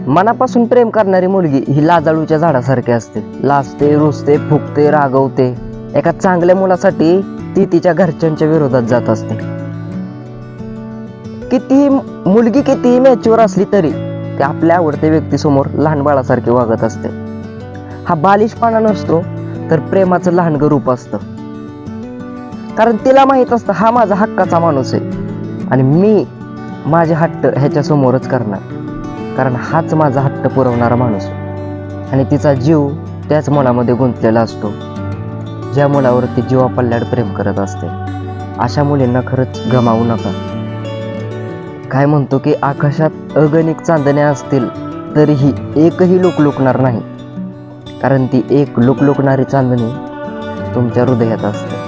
मनापासून प्रेम करणारी मुलगी ही लाजाळूच्या झाडासारखी असते. लाजते, रुसते, फुगते, रागवते. एका चांगल्या मुलासाठी ती तिच्या घरच्यांच्या विरोधात जात असते. मुलगी कितीही मॅच्युअर असली तरी ती आपल्या आवडत्या व्यक्तीसमोर लहान बाळासारखी वागत असते. हा बालिशपणा नसतो तर प्रेमाचं लहानगं रूप असतं. कारण तिला माहित असतं हा माझा हक्काचा माणूस आहे आणि मी माझे हट्ट ह्याच्या समोरच करणार, कारण हाच माझा हट्ट पुरवणारा माणूस आहे. आणि तिचा जीव त्याच मुलामध्ये गुंतलेला असतो ज्या मुलावर ती जीवापल्ल्याड प्रेम करत असते. अशा मुलींना खरंच गमावू नका. काय म्हणतो की आकाशात अगणित चांदण्या असतील तरीही एकही लुकलुकणार नाही, कारण ती एक लुकलुकणारी चांदणी तुमच्या हृदयात असते.